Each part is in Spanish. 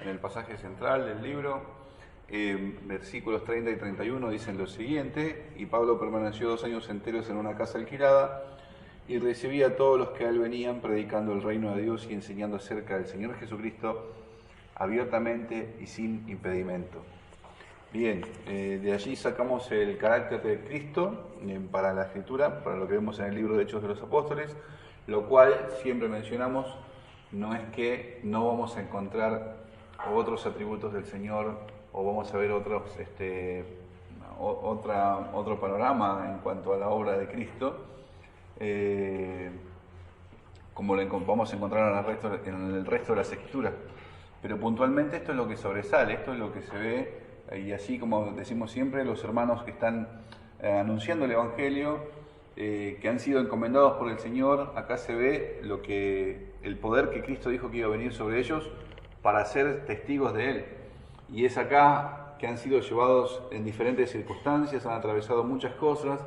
en el pasaje central del libro, versículos 30 y 31 dicen lo siguiente: y Pablo permaneció 2 años enteros en una casa alquilada y recibía a todos los que a él venían predicando el reino de Dios y enseñando acerca del Señor Jesucristo abiertamente y sin impedimento. Bien, de allí sacamos el carácter de Cristo para la Escritura, para lo que vemos en el libro de Hechos de los Apóstoles, lo cual siempre mencionamos, no es que no vamos a encontrar otros atributos del Señor o vamos a ver otro panorama en cuanto a la obra de Cristo, como lo vamos a encontrar en el resto de las Escrituras. Pero puntualmente esto es lo que sobresale, esto es lo que se ve, y así como decimos siempre, los hermanos que están anunciando el Evangelio, que han sido encomendados por el Señor, acá se ve el poder que Cristo dijo que iba a venir sobre ellos para ser testigos de Él. Y es acá que han sido llevados en diferentes circunstancias, han atravesado muchas cosas,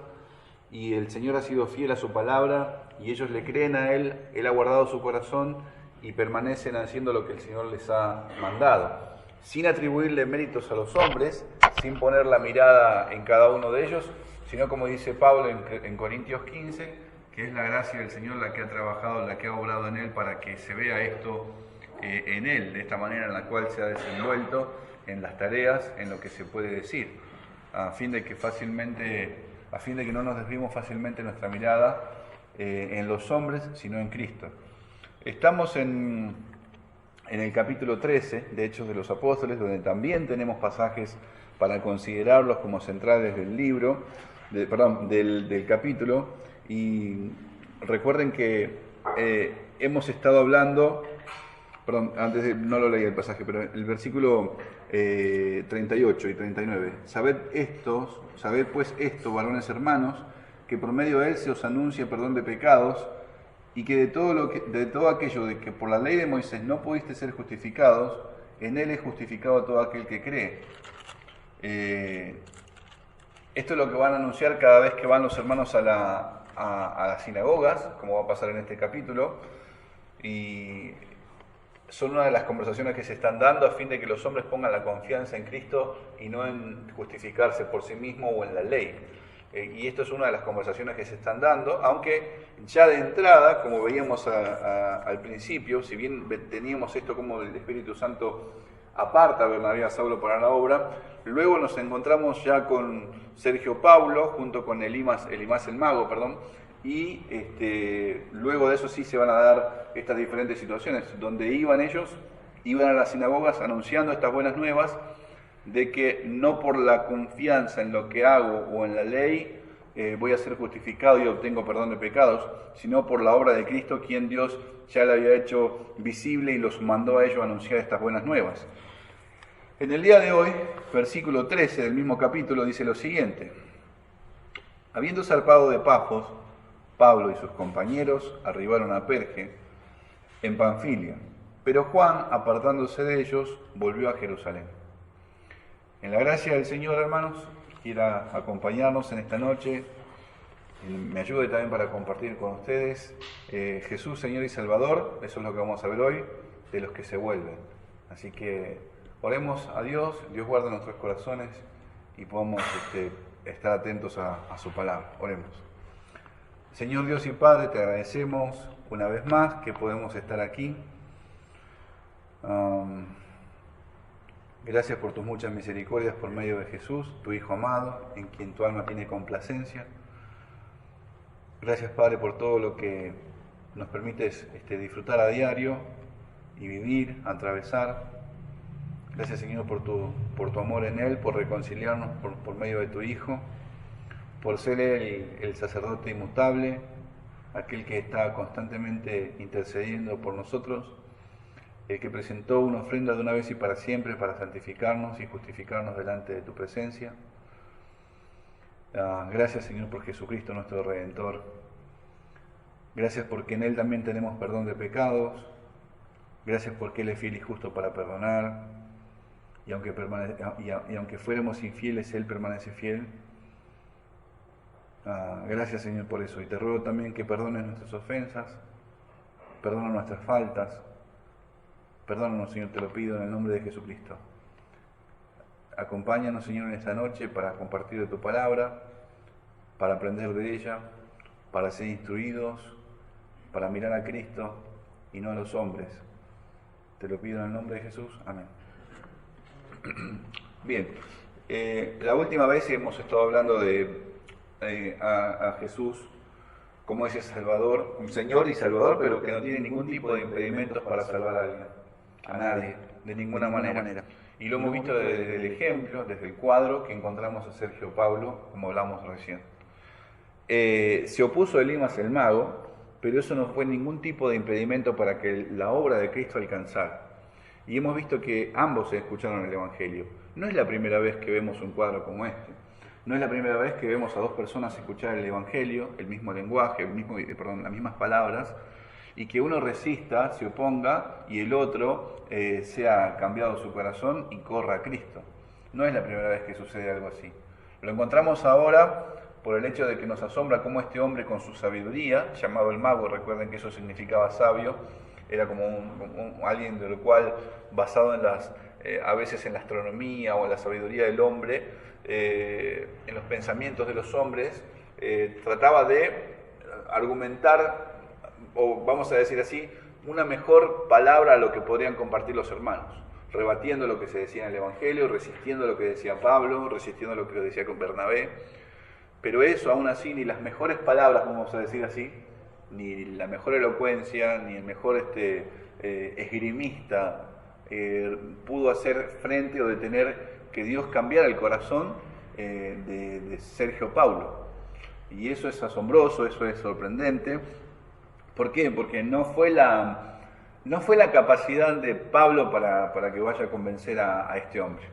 y el Señor ha sido fiel a su palabra, y ellos le creen a Él, Él ha guardado su corazón, y permanecen haciendo lo que el Señor les ha mandado, sin atribuirle méritos a los hombres, sin poner la mirada en cada uno de ellos, sino como dice Pablo en Corintios 15, que es la gracia del Señor la que ha trabajado, la que ha obrado en Él para que se vea esto en Él, de esta manera en la cual se ha desenvuelto en las tareas, en lo que se puede decir, a fin de que no nos desviemos fácilmente nuestra mirada en los hombres, sino en Cristo. Estamos en el capítulo 13 de Hechos de los Apóstoles, donde también tenemos pasajes para considerarlos como centrales del libro, del capítulo, y recuerden que hemos estado hablando, no lo leí el pasaje, pero el versículo 38 y 39, sabed pues esto, varones hermanos, que por medio de él se os anuncia perdón de pecados, y que de todo aquello de que por la ley de Moisés no pudiste ser justificados, en él es justificado todo aquel que cree. Esto es lo que van a anunciar cada vez que van los hermanos a las sinagogas, como va a pasar en este capítulo, y son una de las conversaciones que se están dando a fin de que los hombres pongan la confianza en Cristo y no en justificarse por sí mismo o en la ley. Y esto es una de las conversaciones que se están dando, aunque ya de entrada, como veíamos al principio, si bien teníamos esto como el Espíritu Santo aparta a Bernabé y a Saulo para la obra, luego nos encontramos ya con Sergio Paulo, junto con Elimas el mago, y luego de eso sí se van a dar estas diferentes situaciones, donde iban a las sinagogas anunciando estas buenas nuevas, de que no por la confianza en lo que hago o en la ley voy a ser justificado y obtengo perdón de pecados, sino por la obra de Cristo, quien Dios ya le había hecho visible y los mandó a ellos a anunciar estas buenas nuevas. En el día de hoy, versículo 13 del mismo capítulo dice lo siguiente: habiendo zarpado de Pafos, Pablo y sus compañeros arribaron a Perge, en Panfilia, pero Juan, apartándose de ellos, volvió a Jerusalén. En la gracia del Señor, hermanos, quiera acompañarnos en esta noche, me ayude también para compartir con ustedes Jesús, Señor y Salvador. Eso es lo que vamos a ver hoy, de los que se vuelven. Así que oremos a Dios, Dios guarda nuestros corazones y podamos estar atentos a su palabra. Oremos. Señor Dios y Padre, te agradecemos una vez más que podemos estar aquí. Gracias por tus muchas misericordias por medio de Jesús, tu Hijo amado, en quien tu alma tiene complacencia. Gracias, Padre, por todo lo que nos permites disfrutar a diario y vivir, atravesar. Gracias, Señor, por tu amor en Él, por reconciliarnos por medio de tu Hijo, por ser el sacerdote inmutable, aquel que está constantemente intercediendo por nosotros, el que presentó una ofrenda de una vez y para siempre para santificarnos y justificarnos delante de tu presencia. Gracias, Señor, por Jesucristo nuestro Redentor. Gracias porque en Él también tenemos perdón de pecados. Gracias porque Él es fiel y justo para perdonar. Y aunque fuéramos infieles, Él permanece fiel. Gracias, Señor, por eso. Y te ruego también que perdones nuestras ofensas, perdona nuestras faltas, Perdónanos, Señor, te lo pido en el nombre de Jesucristo. Acompáñanos, Señor, en esta noche para compartir de tu palabra, para aprender de ella, para ser instruidos, para mirar a Cristo y no a los hombres. Te lo pido en el nombre de Jesús. Amén. Bien, la última vez hemos estado hablando a Jesús como ese Salvador, un Señor y Salvador, pero que no tiene ningún tipo de impedimentos para salvar a alguien, a nadie, de ninguna manera. Y lo hemos visto desde el ejemplo, desde el cuadro que encontramos a Sergio Paulo, como hablamos recién. Se opuso Elimas el mago, pero eso no fue ningún tipo de impedimento para que la obra de Cristo alcanzara. Y hemos visto que ambos se escucharon el Evangelio. No es la primera vez que vemos un cuadro como este. No es la primera vez que vemos a dos personas escuchar el Evangelio, el mismo lenguaje, las mismas palabras, y que uno resista, se oponga, y el otro sea cambiado su corazón y corra a Cristo. No es la primera vez que sucede algo así. Lo encontramos ahora por el hecho de que nos asombra cómo este hombre con su sabiduría, llamado el mago, recuerden que eso significaba sabio, era como alguien de lo cual, basado a veces en la astronomía o en la sabiduría del hombre, en los pensamientos de los hombres, trataba de argumentar, o vamos a decir así, una mejor palabra a lo que podrían compartir los hermanos, rebatiendo lo que se decía en el Evangelio, resistiendo lo que decía Pablo, resistiendo lo que decía con Bernabé. Pero eso, aún así, ni las mejores palabras, vamos a decir así, ni la mejor elocuencia, ni el mejor esgrimista pudo hacer frente o detener que Dios cambiara el corazón de Sergio Paulo. Y eso es asombroso, eso es sorprendente. ¿Por qué? Porque no fue la capacidad de Pablo para que vaya a convencer a este hombre.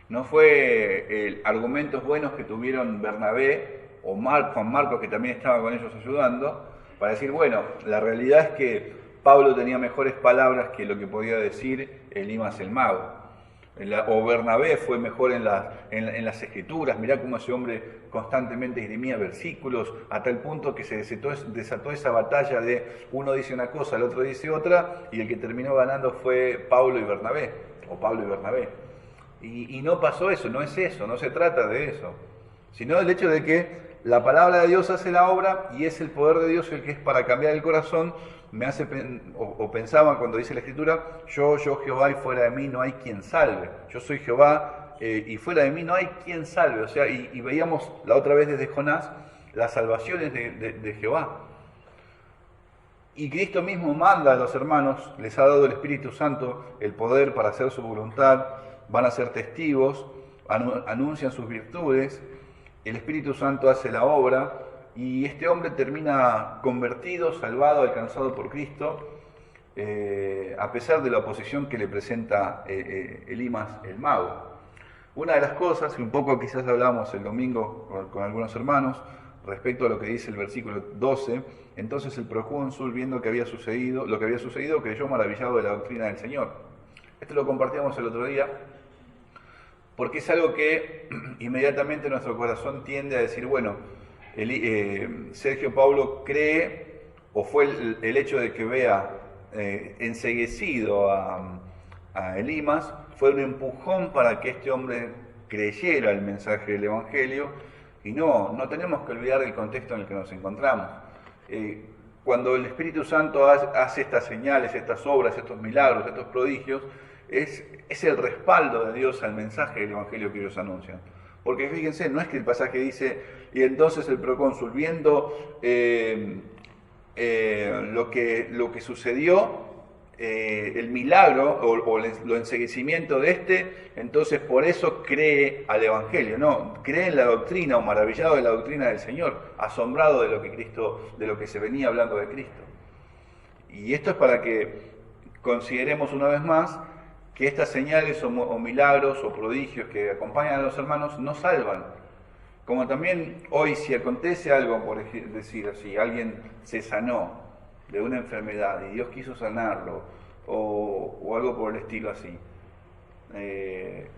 No fue argumentos buenos que tuvieron Bernabé o Juan Marcos, que también estaba con ellos ayudando, para decir, bueno, la realidad es que Pablo tenía mejores palabras que lo que podía decir Elimas el mago. O Bernabé fue mejor en las escrituras. Mirá cómo ese hombre constantemente esgrimía versículos, a tal punto que se desató esa batalla de uno dice una cosa, el otro dice otra, y el que terminó ganando fue Pablo y Bernabé, o Pablo y Bernabé. Y no pasó eso, no es eso, no se trata de eso, sino del hecho de que la palabra de Dios hace la obra y es el poder de Dios el que es para cambiar el corazón. Me hace, pensaba cuando dice la Escritura, yo Jehová y fuera de mí no hay quien salve. Yo soy Jehová y fuera de mí no hay quien salve. O sea, y veíamos la otra vez desde Jonás las salvaciones de Jehová. Y Cristo mismo manda a los hermanos, les ha dado el Espíritu Santo el poder para hacer su voluntad, van a ser testigos, anuncian sus virtudes, el Espíritu Santo hace la obra y este hombre termina convertido, salvado, alcanzado por Cristo, a pesar de la oposición que le presenta Elimas el mago. Una de las cosas, y un poco quizás hablamos el domingo con algunos hermanos, respecto a lo que dice el versículo 12, entonces el procónsul, viendo lo que había sucedido, creyó maravillado de la doctrina del Señor. Esto lo compartíamos el otro día, porque es algo que inmediatamente nuestro corazón tiende a decir, bueno, Sergio Paulo cree, o fue el hecho de que vea enceguecido a Elimas, fue un empujón para que este hombre creyera el mensaje del Evangelio, y no tenemos que olvidar el contexto en el que nos encontramos. Cuando el Espíritu Santo hace estas señales, estas obras, estos milagros, estos prodigios, es el respaldo de Dios al mensaje del Evangelio que ellos anuncian. Porque fíjense, no es que el pasaje dice, y entonces el procónsul, viendo lo que sucedió, el milagro o el enceguecimiento de entonces por eso cree al Evangelio. No, cree en la doctrina, o maravillado de la doctrina del Señor, asombrado de lo que se venía hablando de Cristo. Y esto es para que consideremos una vez más que estas señales o milagros o prodigios que acompañan a los hermanos no salvan. Como también hoy, si acontece algo, por decir así, alguien se sanó de una enfermedad y Dios quiso sanarlo, o algo por el estilo así,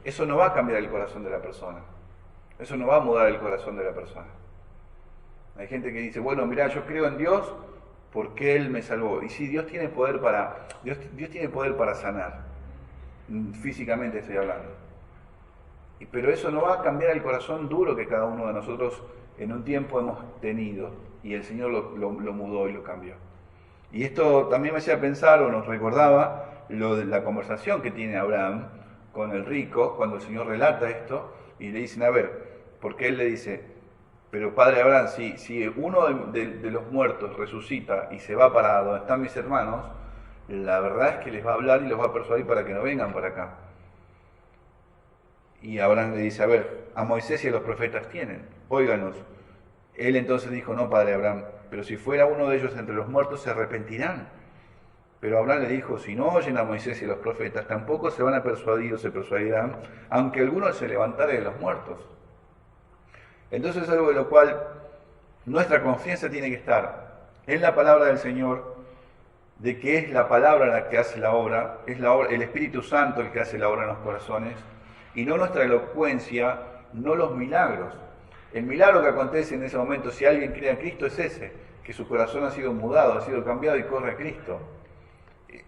eso no va a cambiar el corazón de la persona, eso no va a mudar el corazón de la persona. Hay gente que dice, bueno, mirá, yo creo en Dios, porque Él me salvó. Y sí, Dios tiene poder Dios tiene poder para sanar, físicamente estoy hablando. Pero eso no va a cambiar el corazón duro que cada uno de nosotros en un tiempo hemos tenido, y el Señor lo mudó y lo cambió. Y esto también me hacía pensar, o nos recordaba, lo de la conversación que tiene Abraham con el rico, cuando el Señor relata esto, y le dicen, a ver, porque él le dice, pero padre Abraham, si uno de los muertos resucita y se va para donde están mis hermanos, la verdad es que les va a hablar y los va a persuadir para que no vengan para acá. Y Abraham le dice, a ver, a Moisés y a los profetas tienen, óiganos. Él entonces dijo, no, padre Abraham, pero si fuera uno de ellos entre los muertos se arrepentirán. Pero Abraham le dijo, si no oyen a Moisés y a los profetas, tampoco se van a persuadir o se persuadirán, aunque alguno se levantare de los muertos. Entonces es algo de lo cual nuestra confianza tiene que estar en la palabra del Señor, de que es la palabra la que hace la obra, el Espíritu Santo el que hace la obra en los corazones, y no nuestra elocuencia, no los milagros. El milagro que acontece en ese momento, si alguien cree en Cristo, es ese, que su corazón ha sido mudado, ha sido cambiado y corre a Cristo.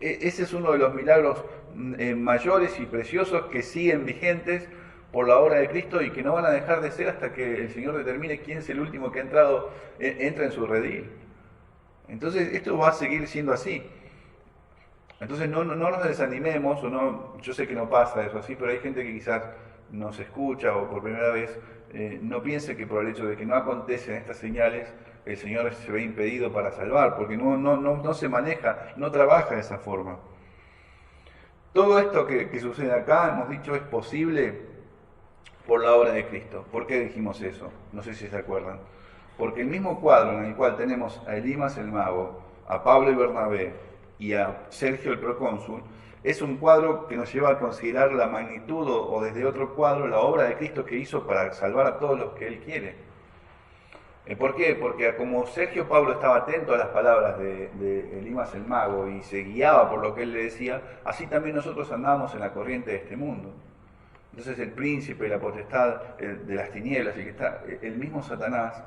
Ese es uno de los milagros mayores y preciosos que siguen vigentes por la obra de Cristo y que no van a dejar de ser hasta que el Señor determine quién es el último que entra en su redil. Entonces esto va a seguir siendo así. Entonces no nos desanimemos, yo sé que no pasa eso así, pero hay gente que quizás nos escucha o por primera vez no piense que por el hecho de que no acontecen estas señales, el Señor se ve impedido para salvar, porque no se maneja, no trabaja de esa forma. Todo esto que sucede acá, hemos dicho, es posible por la obra de Cristo. ¿Por qué dijimos eso? No sé si se acuerdan. Porque el mismo cuadro en el cual tenemos a Elimas el mago, a Pablo y Bernabé y a Sergio el procónsul, es un cuadro que nos lleva a considerar la magnitud o desde otro cuadro la obra de Cristo que hizo para salvar a todos los que Él quiere. ¿Por qué? Porque como Sergio Pablo estaba atento a las palabras de Elimas el mago y se guiaba por lo que él le decía, así también nosotros andamos en la corriente de este mundo. Entonces el príncipe, la potestad de las tinieblas, el mismo Satanás,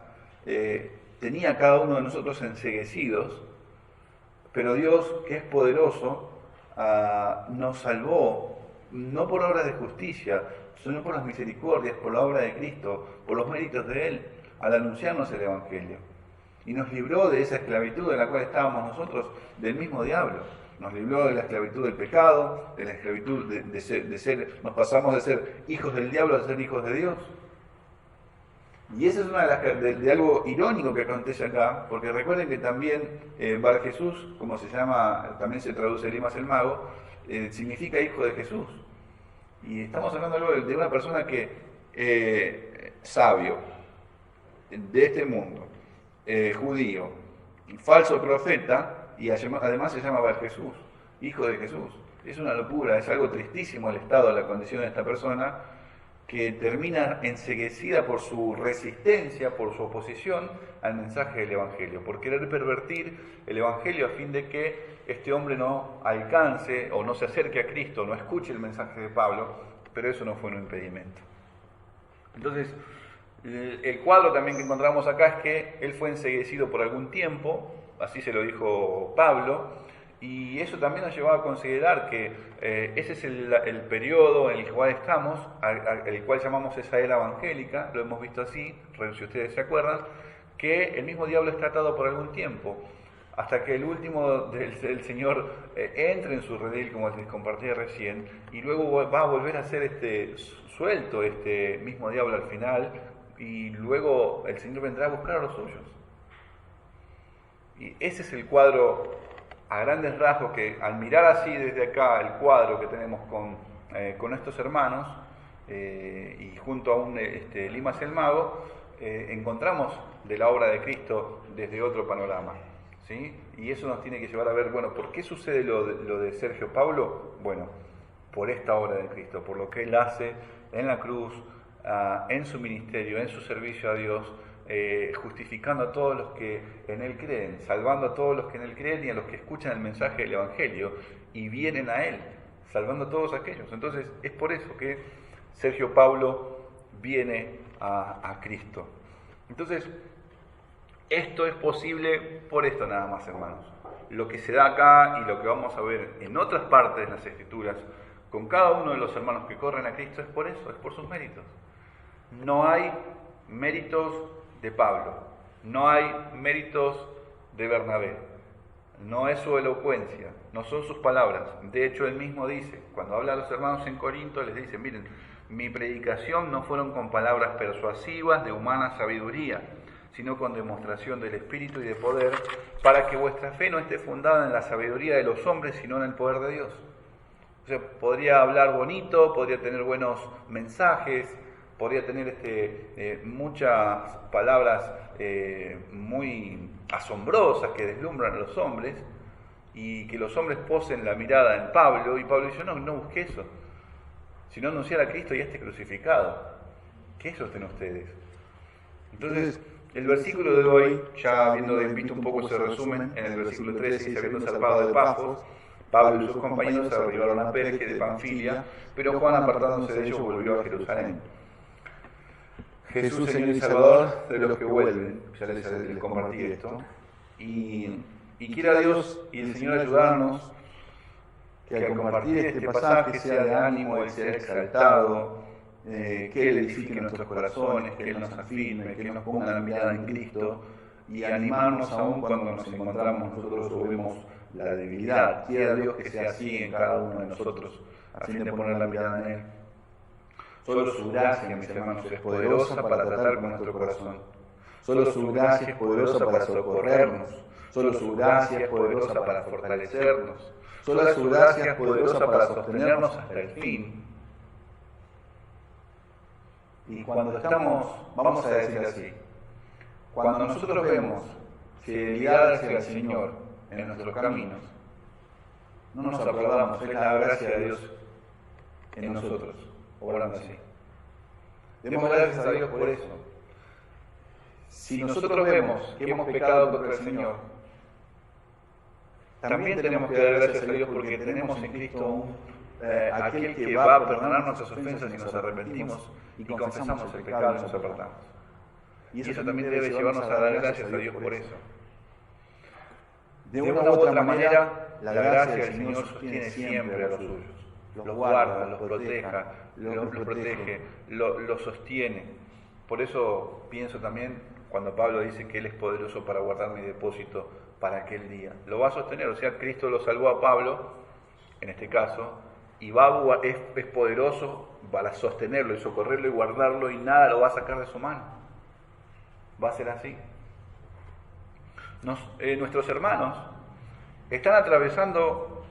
tenía a cada uno de nosotros enceguecidos, pero Dios, que es poderoso, nos salvó, no por obras de justicia, sino por las misericordias, por la obra de Cristo, por los méritos de Él, al anunciarnos el Evangelio. Y nos libró de esa esclavitud en la cual estábamos nosotros, del mismo diablo. Nos libró de la esclavitud del pecado, de la esclavitud nos pasamos de ser hijos del diablo a ser hijos de Dios. Y esa es una de algo irónico que acontece acá, porque recuerden que también Bar Jesús, como se llama, también se traduce Elimas el mago, significa hijo de Jesús. Y estamos hablando de una persona que sabio, de este mundo, judío, falso profeta, y además se llama Bar Jesús, hijo de Jesús. Es una locura, es algo tristísimo el estado, la condición de esta persona, que termina enceguecida por su resistencia, por su oposición al mensaje del Evangelio, por querer pervertir el Evangelio a fin de que este hombre no alcance o no se acerque a Cristo, no escuche el mensaje de Pablo, pero eso no fue un impedimento. Entonces, el cuadro también que encontramos acá es que él fue enceguecido por algún tiempo, así se lo dijo Pablo, y eso también nos llevaba a considerar que ese es el periodo en el cual estamos, el cual llamamos esa era evangélica, lo hemos visto así, si ustedes se acuerdan, que el mismo diablo es tratado por algún tiempo, hasta que el último del Señor entre en su redil, como les compartí recién, y luego va a volver a ser suelto este mismo diablo al final, y luego el Señor vendrá a buscar a los suyos. Y ese es el cuadro a grandes rasgos, que al mirar así desde acá el cuadro que tenemos con estos hermanos y junto a Elimas el mago, encontramos de la obra de Cristo desde otro panorama, ¿sí? Y eso nos tiene que llevar a ver, bueno, ¿por qué sucede lo de Sergio Pablo? Bueno, por esta obra de Cristo, por lo que Él hace en la cruz, en su ministerio, en su servicio a Dios, justificando a todos los que en Él creen, salvando a todos los que en Él creen y a los que escuchan el mensaje del Evangelio y vienen a Él, salvando a todos aquellos. Entonces es por eso que Sergio Pablo viene a Cristo. Entonces, Esto es posible por esto nada más, hermanos. Lo que se da acá y lo que vamos a ver en otras partes de las Escrituras, con cada uno de los hermanos que corren a Cristo, es por eso, es por sus méritos. No hay méritos de Pablo, no hay méritos de Bernabé, no es su elocuencia, no son sus palabras. De hecho, él mismo dice, cuando habla a los hermanos en Corinto, les dice, miren, mi predicación no fueron con palabras persuasivas de humana sabiduría, sino con demostración del Espíritu y de poder, para que vuestra fe no esté fundada en la sabiduría de los hombres, sino en el poder de Dios. O sea, podría hablar bonito, podría tener buenos mensajes, podría tener muchas palabras muy asombrosas que deslumbran a los hombres, y que los hombres posen la mirada en Pablo, y Pablo dice, no busque eso, sino anunciar a Cristo y a este crucificado. ¿Qué sostiene ustedes? Entonces, el versículo de hoy, ya habiendo visto un poco ese resumen, en el versículo 13 dice, habiendo zarpado de Pafos, Pablo y sus compañeros se arribaron a Perge de Panfilia, pero Juan, apartándose de ellos, volvió a Jerusalén. Jesús, Señor y Salvador de los que vuelven, ya les compartí esto, y quiera Dios y el Señor ayudarnos, que al compartir este pasaje sea de ánimo, Él sea exaltado, que Él edifique nuestros corazones, que Él nos afirme, que Él nos ponga la mirada en Cristo, y animarnos aún cuando nos encontramos nosotros o vemos la debilidad. Quiera Dios que sea así en cada uno de nosotros, a fin de poner la mirada en Él. Solo su gracia, mis hermanos, es poderosa para tratar con nuestro corazón. Solo su gracia es poderosa para socorrernos. Solo su gracia es poderosa para fortalecernos. Solo su gracia es poderosa para sostenernos hasta el fin. Y cuando estamos, vamos a decir así, cuando nosotros vemos fidelidad hacia el Señor en nuestros caminos, no nos aplaudamos, es la gracia de Dios en nosotros, obrando así. Demos gracias a Dios por eso. Si nosotros vemos que hemos pecado contra el Señor, también tenemos que dar gracias a Dios porque tenemos en Cristo aquel que va a perdonar nuestras ofensas si nos arrepentimos y confesamos el pecado y nos apartamos. Y eso también debe llevarnos a dar gracias a Dios por eso. De una u otra manera, la gracia del Señor sostiene siempre a los suyos. Los guarda, los protege, los sostiene. Por eso pienso también cuando Pablo dice que Él es poderoso para guardar mi depósito para aquel día. Lo va a sostener, o sea, Cristo lo salvó a Pablo, en este caso, y es poderoso para sostenerlo y socorrerlo y guardarlo, y nada lo va a sacar de su mano. Va a ser así. Nuestros hermanos están atravesando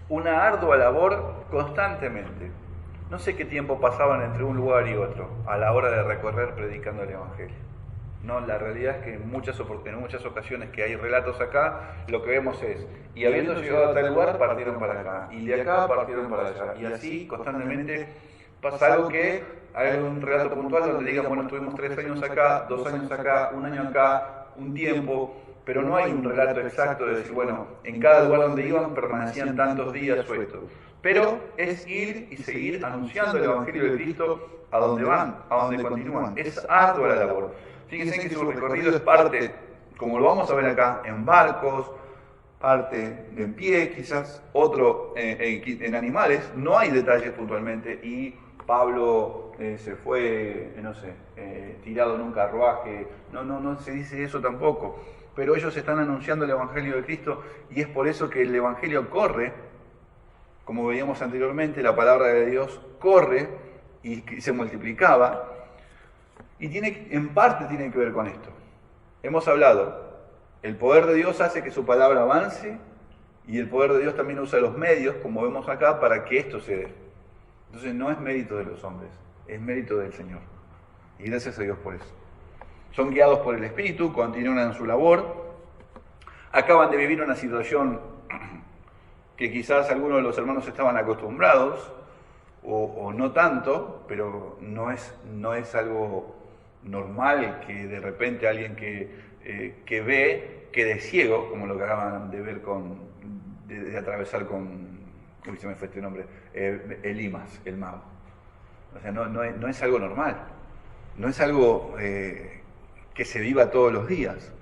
una ardua labor constantemente. No sé qué tiempo pasaban entre un lugar y otro a la hora de recorrer predicando el Evangelio. No, la realidad es que en muchas ocasiones que hay relatos acá, lo que vemos es, y habiendo llegado a tal lugar, partieron para acá, y de acá partieron para allá, y así constantemente pasa algo que hay un relato puntual donde digan, bueno, estuvimos 3 años acá, 2 años acá, 1 año acá, un tiempo, pero no hay un relato exacto de decir, bueno, en cada lugar donde iban permanecían tantos días o esto. Pero es ir y seguir anunciando el Evangelio de Cristo a donde van, a donde continúan. Es ardua la labor. Fíjense que su recorrido es parte, como lo vamos a ver acá, en barcos, parte en pie, quizás otro en animales. No hay detalles puntualmente, y Pablo se fue, tirado en un carruaje. No se dice eso tampoco. Pero ellos están anunciando el Evangelio de Cristo, y es por eso que el Evangelio corre, como veíamos anteriormente, la palabra de Dios corre y se multiplicaba, y en parte tiene que ver con esto. Hemos hablado, el poder de Dios hace que su palabra avance, y el poder de Dios también usa los medios, como vemos acá, para que esto se dé. Entonces no es mérito de los hombres, es mérito del Señor. Y gracias a Dios por eso. Son guiados por el Espíritu, continúan en su labor, acaban de vivir una situación que quizás algunos de los hermanos estaban acostumbrados, o no tanto, pero no es algo normal que de repente alguien que ve quede ciego, como lo que acaban de ver de atravesar con, uy, se me fue este nombre, Elimas, el mago. O sea, no es algo normal, no es algo que se viva todos los días.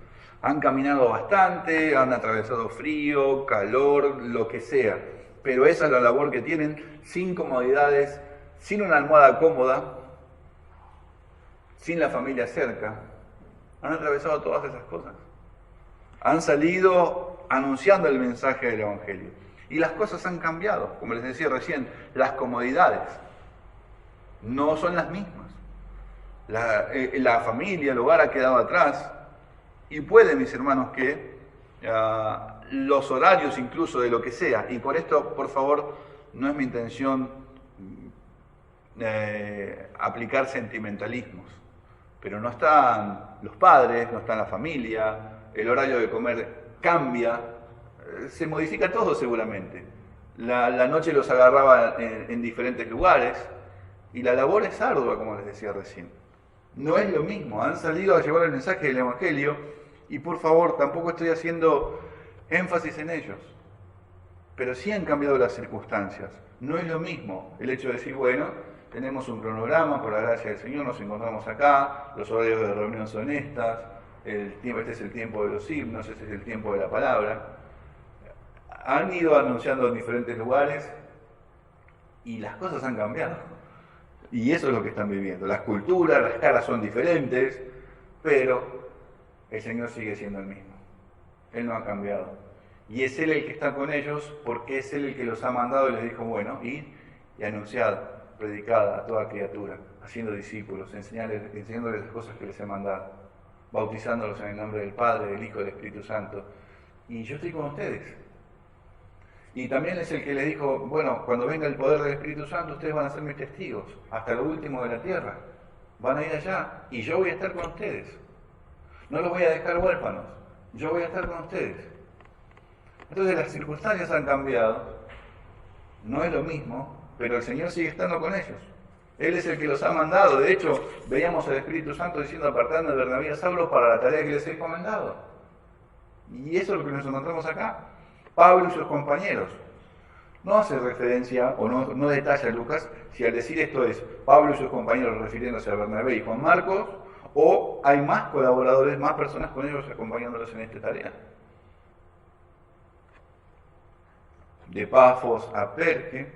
Han caminado bastante, han atravesado frío, calor, lo que sea, pero esa es la labor que tienen, sin comodidades, sin una almohada cómoda, sin la familia cerca. Han atravesado todas esas cosas. Han salido anunciando el mensaje del Evangelio. Y las cosas han cambiado, como les decía recién, las comodidades no son las mismas. La familia, el hogar ha quedado atrás. Y puede, mis hermanos, que los horarios incluso de lo que sea, y por esto, por favor, no es mi intención aplicar sentimentalismos, pero no están los padres, no está la familia, el horario de comer cambia, se modifica todo seguramente. La noche los agarraba en diferentes lugares, y la labor es ardua, como les decía recién. No es lo mismo, han salido a llevar el mensaje del Evangelio, y por favor, tampoco estoy haciendo énfasis en ellos, pero sí han cambiado las circunstancias. No es lo mismo el hecho de decir, bueno, tenemos un cronograma, por la gracia del Señor, nos encontramos acá, los horarios de reunión son estas, este es el tiempo de los himnos, este es el tiempo de la palabra. Han ido anunciando en diferentes lugares y las cosas han cambiado. Y eso es lo que están viviendo. Las culturas, las caras son diferentes, pero el Señor sigue siendo el mismo. Él no ha cambiado. Y es Él el que está con ellos, porque es Él el que los ha mandado y les dijo, bueno, id y anunciad, predicad a toda criatura, haciendo discípulos, enseñándoles las cosas que les he mandado, bautizándolos en el nombre del Padre, del Hijo y del Espíritu Santo. Y yo estoy con ustedes. Y también es el que les dijo, bueno, cuando venga el poder del Espíritu Santo, ustedes van a ser mis testigos, hasta lo último de la tierra. Van a ir allá, y yo voy a estar con ustedes. No los voy a dejar huérfanos, yo voy a estar con ustedes. Entonces las circunstancias han cambiado, no es lo mismo, pero el Señor sigue estando con ellos. Él es el que los ha mandado. De hecho, veíamos al Espíritu Santo diciendo, apartando a Bernabé y a Saulo para la tarea que les he encomendado. Y eso es lo que nos encontramos acá. Pablo y sus compañeros. No hace referencia, o no detalla Lucas, si al decir esto es Pablo y sus compañeros refiriéndose a Bernabé y Juan Marcos, o hay más colaboradores, más personas con ellos acompañándolos en esta tarea. De Pafos a Perge,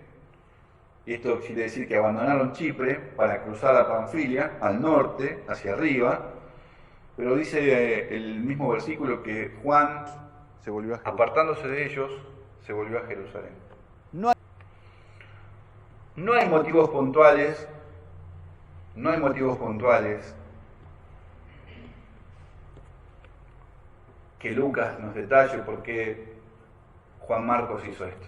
y esto quiere decir que abandonaron Chipre para cruzar a Panfilia, al norte, hacia arriba, pero dice el mismo versículo que Juan, se volvió a Jerusalén. apartándose de ellos, se volvió a Jerusalén. No hay motivos puntuales, que Lucas nos detalle por qué Juan Marcos hizo esto.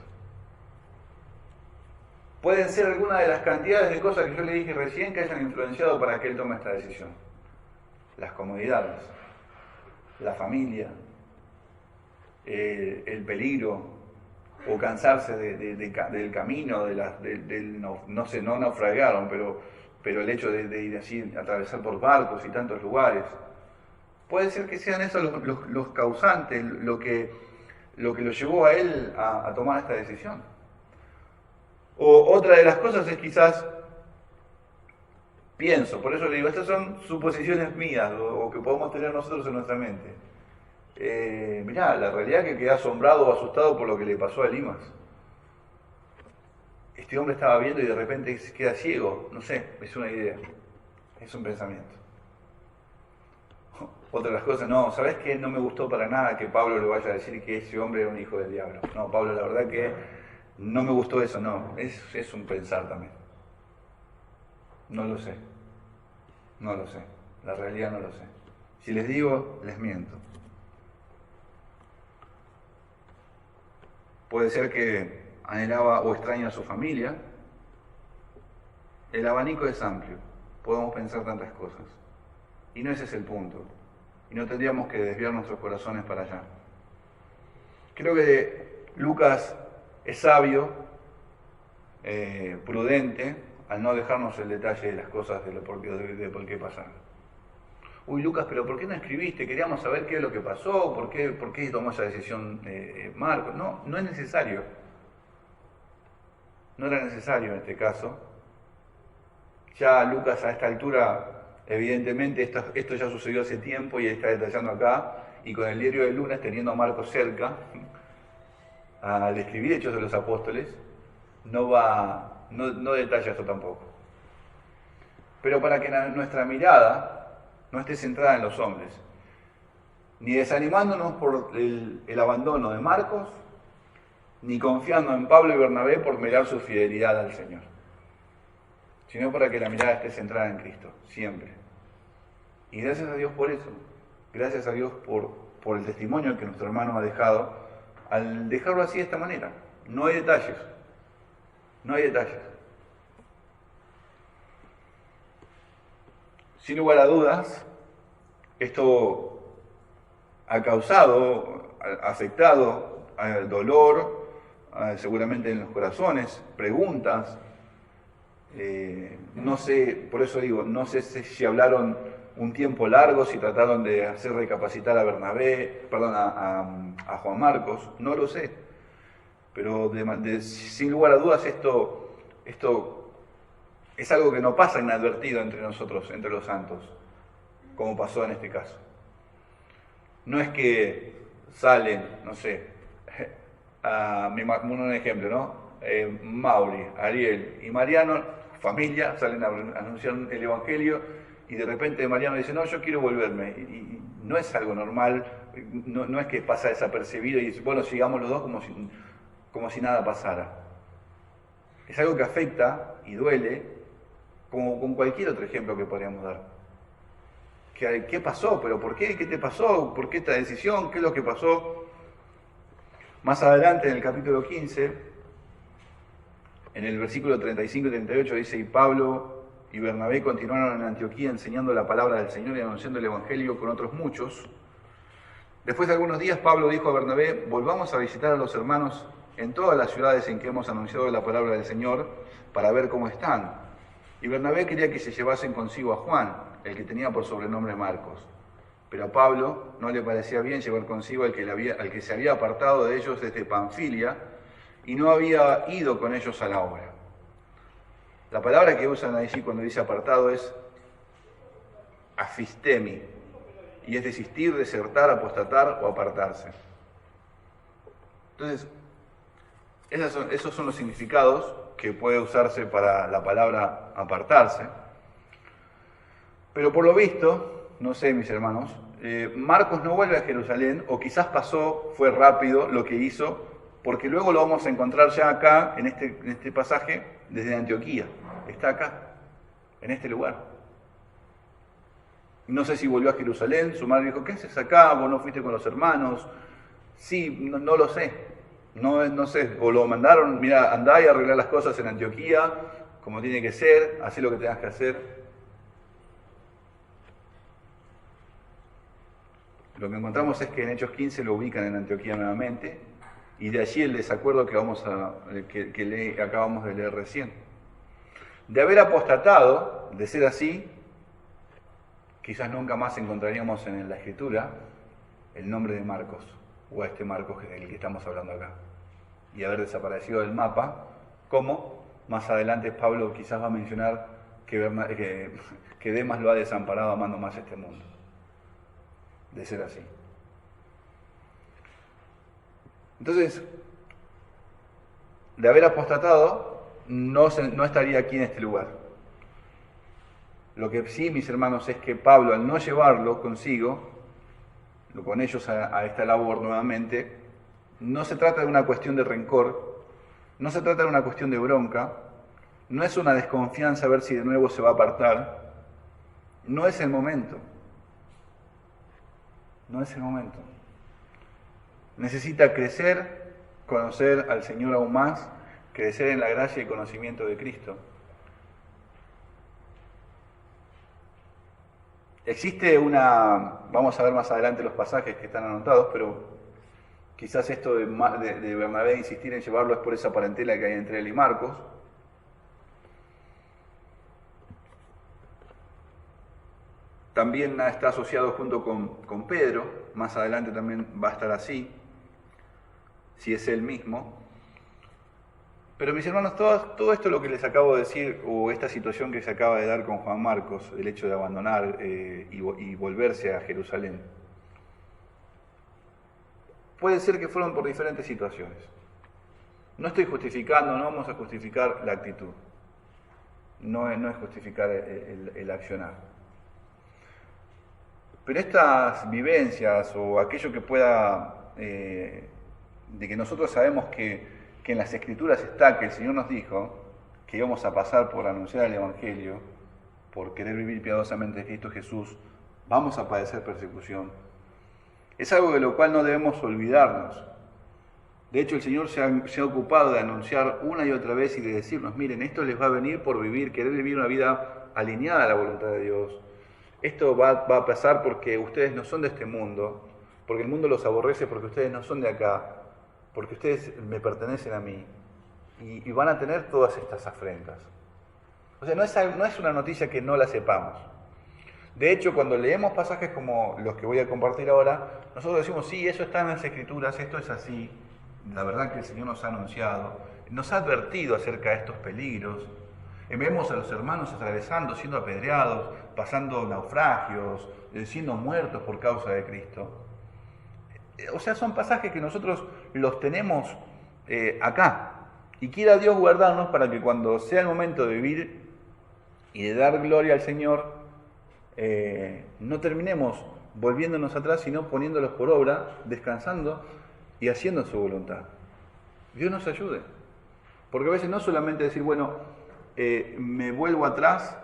Pueden ser algunas de las cantidades de cosas que yo le dije recién que hayan influenciado para que él tome esta decisión. Las comodidades, la familia, el peligro, o cansarse del camino, no naufragaron, pero el hecho de ir así, atravesar por barcos y tantos lugares. Puede ser que sean esos los causantes, lo que lo llevó a él a tomar esta decisión. O otra de las cosas es quizás, pienso, por eso le digo, estas son suposiciones mías, o que podemos tener nosotros en nuestra mente. Mirá, la realidad es que quedé asombrado o asustado por lo que le pasó a Elimas. Este hombre estaba viendo y de repente se queda ciego, no sé, es una idea, es un pensamiento. Otra de las cosas, no, ¿sabés qué? No me gustó para nada que Pablo le vaya a decir que ese hombre era un hijo del diablo. No, Pablo, la verdad que no me gustó eso, no, es un pensar también. No lo sé, la realidad no lo sé. Si les digo, les miento. Puede ser que anhelaba o extraña a su familia. El abanico es amplio, podemos pensar tantas cosas. Y no ese es el punto. Y no tendríamos que desviar nuestros corazones para allá. Creo que Lucas es sabio, prudente, al no dejarnos el detalle de las cosas de por qué pasaron. Uy, Lucas, pero ¿por qué no escribiste? Queríamos saber qué es lo que pasó, por qué tomó esa decisión Marcos. No es necesario. No era necesario en este caso. Ya Lucas a esta altura, evidentemente, esto ya sucedió hace tiempo y está detallando acá, y con el diario del lunes, teniendo a Marcos cerca, al escribir Hechos de los Apóstoles, no detalla esto tampoco. Pero para que nuestra mirada no esté centrada en los hombres, ni desanimándonos por el abandono de Marcos, ni confiando en Pablo y Bernabé por mirar su fidelidad al Señor, sino para que la mirada esté centrada en Cristo, siempre. Y gracias a Dios por eso, gracias a Dios por el testimonio que nuestro hermano ha dejado, al dejarlo así de esta manera. No hay detalles, no hay detalles. Sin lugar a dudas, esto ha causado, ha afectado al dolor, seguramente en los corazones, preguntas. No sé, por eso digo, no sé si hablaron un tiempo largo, si trataron de hacer recapacitar a a Juan Marcos, no lo sé. Pero sin lugar a dudas esto es algo que no pasa inadvertido entre nosotros, entre los santos, como pasó en este caso. No es que salen, no sé, un ejemplo, ¿no? Mauri, Ariel y Mariano, familia, salen a anunciar el Evangelio y de repente Mariano dice, no, yo quiero volverme. Y no es algo normal, no es que pasa desapercibido y dice, bueno, sigamos los dos como si nada pasara. Es algo que afecta y duele, como con cualquier otro ejemplo que podríamos dar. ¿Qué pasó? ¿Pero por qué? ¿Qué te pasó? ¿Por qué esta decisión? ¿Qué es lo que pasó? Más adelante, en el capítulo 15, en el versículo 35 y 38, dice, y Pablo y Bernabé continuaron en Antioquía enseñando la palabra del Señor y anunciando el Evangelio con otros muchos. Después de algunos días, Pablo dijo a Bernabé, volvamos a visitar a los hermanos en todas las ciudades en que hemos anunciado la palabra del Señor para ver cómo están. Y Bernabé quería que se llevasen consigo a Juan, el que tenía por sobrenombre Marcos. Pero a Pablo no le parecía bien llevar consigo al que se había apartado de ellos desde Panfilia y no había ido con ellos a la obra. La palabra que usan allí cuando dice apartado es afistemi, y es desistir, desertar, apostatar o apartarse. Entonces, esos son los significados que puede usarse para la palabra apartarse. Pero por lo visto, no sé, mis hermanos, Marcos no vuelve a Jerusalén, o quizás fue rápido lo que hizo, porque luego lo vamos a encontrar ya acá, en este pasaje, desde Antioquía. Está acá, en este lugar. No sé si volvió a Jerusalén, su madre dijo, ¿qué haces acá? ¿Vos no fuiste con los hermanos? Sí, no lo sé. No sé, o lo mandaron, mira, andá y arreglar las cosas en Antioquía, como tiene que ser, hacé lo que tengas que hacer. Lo que encontramos es que en Hechos 15 lo ubican en Antioquía nuevamente, y de allí el desacuerdo que acabamos de leer recién. De haber apostatado, de ser así, quizás nunca más encontraríamos en la Escritura el nombre de Marcos, o a este Marcos del que estamos hablando acá, y haber desaparecido del mapa, como más adelante Pablo quizás va a mencionar que Demas lo ha desamparado amando más este mundo. De ser así. Entonces, de haber apostatado, no estaría aquí en este lugar. Lo que sí, mis hermanos, es que Pablo, al no llevarlo consigo, con ellos a esta labor nuevamente, no se trata de una cuestión de rencor, no se trata de una cuestión de bronca, no es una desconfianza a ver si de nuevo se va a apartar, no es el momento. No es el momento. Necesita crecer, conocer al Señor aún más, crecer en la gracia y conocimiento de Cristo. Existe vamos a ver más adelante los pasajes que están anotados, pero quizás esto de Bernabé insistir en llevarlo es por esa parentela que hay entre él y Marcos. También está asociado junto con Pedro, más adelante también va a estar así, si es él mismo. Pero mis hermanos, todo esto lo que les acabo de decir, o esta situación que se acaba de dar con Juan Marcos, el hecho de abandonar y volverse a Jerusalén, puede ser que fueron por diferentes situaciones. No estoy justificando, no vamos a justificar la actitud. No es justificar el accionar. Pero estas vivencias o aquello que pueda, de que nosotros sabemos que en las Escrituras está, que el Señor nos dijo, que íbamos a pasar por anunciar el Evangelio, por querer vivir piadosamente en Cristo Jesús, vamos a padecer persecución. Es algo de lo cual no debemos olvidarnos. De hecho, el Señor se ha ocupado de anunciar una y otra vez y de decirnos, miren, esto les va a venir por querer vivir una vida alineada a la voluntad de Dios. Esto va a pasar porque ustedes no son de este mundo, porque el mundo los aborrece, porque ustedes no son de acá, porque ustedes me pertenecen a mí. Y van a tener todas estas afrentas. O sea, no es una noticia que no la sepamos. De hecho, cuando leemos pasajes como los que voy a compartir ahora, nosotros decimos, sí, eso está en las Escrituras, esto es así. La verdad que el Señor nos ha anunciado, nos ha advertido acerca de estos peligros. Vemos a los hermanos atravesando, siendo apedreados, pasando naufragios, siendo muertos por causa de Cristo. O sea, son pasajes que nosotros los tenemos acá. Y quiera Dios guardarnos para que cuando sea el momento de vivir y de dar gloria al Señor, no terminemos volviéndonos atrás, sino poniéndolos por obra, descansando y haciendo su voluntad. Dios nos ayude. Porque a veces no solamente decir, bueno, me vuelvo atrás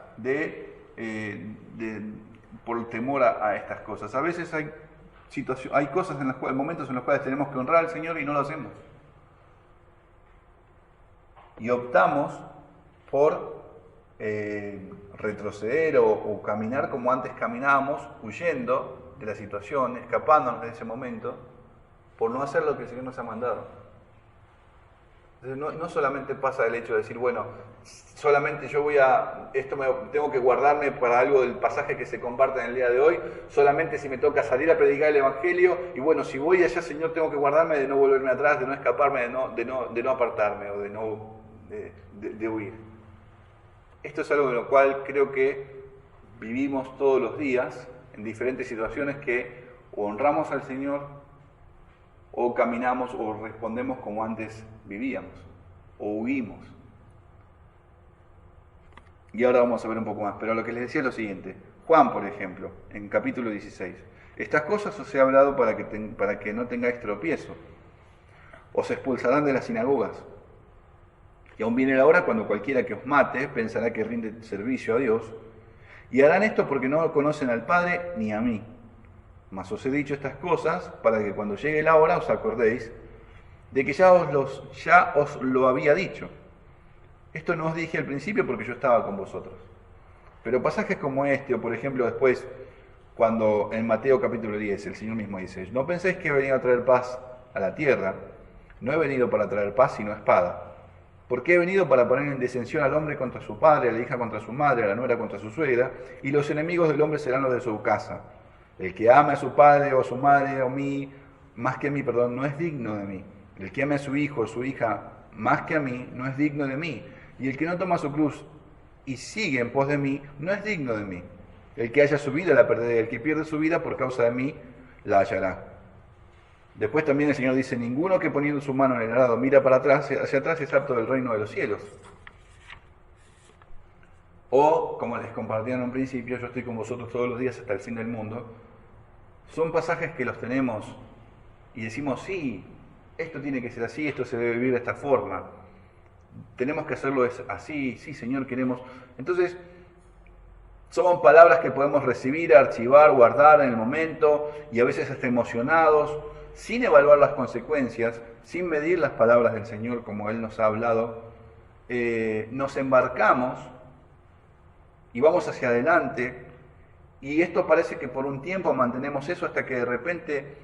por temor a estas cosas. A veces hay cosas momentos en los cuales tenemos que honrar al Señor y no lo hacemos. Y optamos por retroceder o caminar como antes caminábamos, huyendo de la situación, escapándonos de ese momento, por no hacer lo que el Señor nos ha mandado. Entonces, no solamente pasa el hecho de decir, bueno, solamente tengo que guardarme para algo del pasaje que se comparte en el día de hoy, solamente si me toca salir a predicar el Evangelio, y bueno, si voy allá, Señor, tengo que guardarme de no volverme atrás, de no escaparme, de no apartarme o de huir. Esto es algo de lo cual creo que vivimos todos los días en diferentes situaciones que o honramos al Señor o caminamos o respondemos como antes vivíamos o huimos. Y ahora vamos a ver un poco más, pero lo que les decía es lo siguiente. Juan, por ejemplo, en capítulo 16. Estas cosas os he hablado para que no tengáis tropiezo. Os expulsarán de las sinagogas. Y aún viene la hora cuando cualquiera que os mate pensará que rinde servicio a Dios. Y harán esto porque no conocen al Padre ni a mí. Mas os he dicho estas cosas para que cuando llegue la hora os acordéis de que ya os lo había dicho. Esto no os dije al principio porque yo estaba con vosotros. Pero pasajes como este, o por ejemplo después, cuando en Mateo capítulo 10 el Señor mismo dice, no penséis que he venido a traer paz a la tierra, no he venido para traer paz sino espada. Porque he venido para poner en disensión al hombre contra su padre, a la hija contra su madre, a la nuera contra su suegra, y los enemigos del hombre serán los de su casa. El que ama a su padre o a su madre o a mí, más que a mí, no es digno de mí. El que ame a su hijo o su hija más que a mí, no es digno de mí. Y el que no toma su cruz y sigue en pos de mí, no es digno de mí. El que haya su vida la perderá, el que pierde su vida por causa de mí, la hallará. Después también el Señor dice, ninguno que poniendo su mano en el arado mira para atrás, hacia atrás es apto del reino de los cielos. O, como les compartí en un principio, yo estoy con vosotros todos los días hasta el fin del mundo. Son pasajes que los tenemos y decimos, sí, esto tiene que ser así, esto se debe vivir de esta forma. Tenemos que hacerlo así, sí, Señor, queremos. Entonces, son palabras que podemos recibir, archivar, guardar en el momento y a veces hasta emocionados, sin evaluar las consecuencias, sin medir las palabras del Señor como Él nos ha hablado. Nos embarcamos y vamos hacia adelante. Y esto parece que por un tiempo mantenemos eso hasta que de repente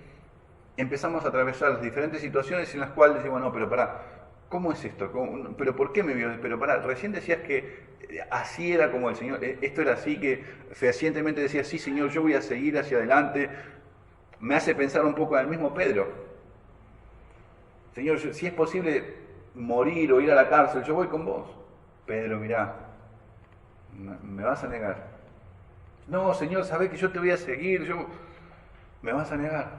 empezamos a atravesar las diferentes situaciones en las cuales decimos, no, pero pará, ¿cómo es esto? ¿Pero por qué me vio? Pero pará, recién decías que así era como el Señor, esto era así, que fehacientemente decías, sí Señor, yo voy a seguir hacia adelante. Me hace pensar un poco en el mismo Pedro. Señor, si es posible morir o ir a la cárcel, yo voy con vos. Pedro, mirá, me vas a negar. No, Señor, sabés que yo te voy a seguir, me vas a negar.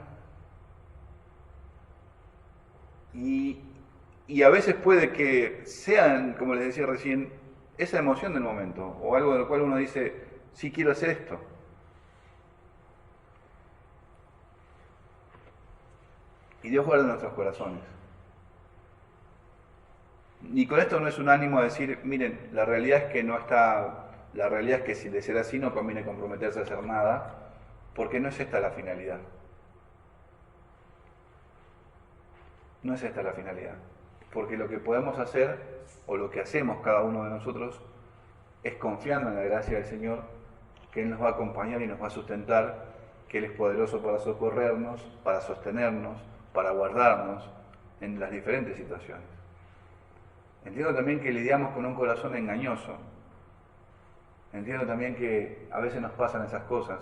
Y, y a veces puede que sean, como les decía recién, esa emoción del momento, o algo de lo cual uno dice, sí quiero hacer esto. Y Dios guarda nuestros corazones. Y con esto no es un ánimo a decir, miren, la realidad es que no está, la realidad es que si de ser así no conviene comprometerse a hacer nada, porque no es esta la finalidad. No es esta la finalidad. Porque lo que podemos hacer, o lo que hacemos cada uno de nosotros, es confiando en la gracia del Señor, que Él nos va a acompañar y nos va a sustentar, que Él es poderoso para socorrernos, para sostenernos, para guardarnos en las diferentes situaciones. Entiendo también que lidiamos con un corazón engañoso. Entiendo también que a veces nos pasan esas cosas,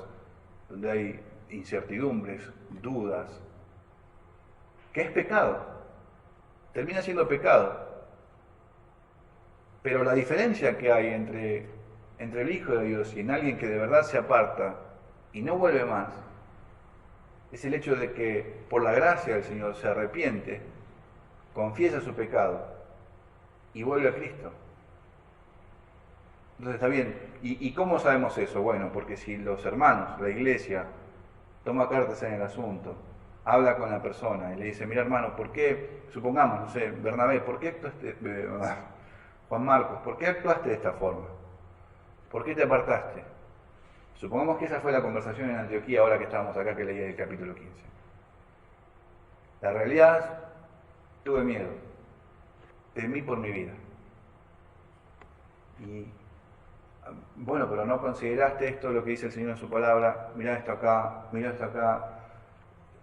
donde hay incertidumbres, dudas, que es pecado, termina siendo pecado. Pero la diferencia que hay entre el Hijo de Dios y en alguien que de verdad se aparta y no vuelve más, es el hecho de que por la gracia del Señor se arrepiente, confiesa su pecado y vuelve a Cristo. Entonces está bien. ¿Y cómo sabemos eso? Bueno, porque si los hermanos, la iglesia, toma cartas en el asunto, habla con la persona y le dice, mira hermano, ¿por qué, supongamos, no sé, Bernabé, ¿por qué actuaste, Juan Marcos, ¿por qué actuaste de esta forma? ¿Por qué te apartaste? Supongamos que esa fue la conversación en Antioquía, ahora que estábamos acá, que leí el capítulo 15. La realidad es, tuve miedo, temí por mi vida. Y bueno, pero no consideraste esto, lo que dice el Señor en su palabra, mirá esto acá,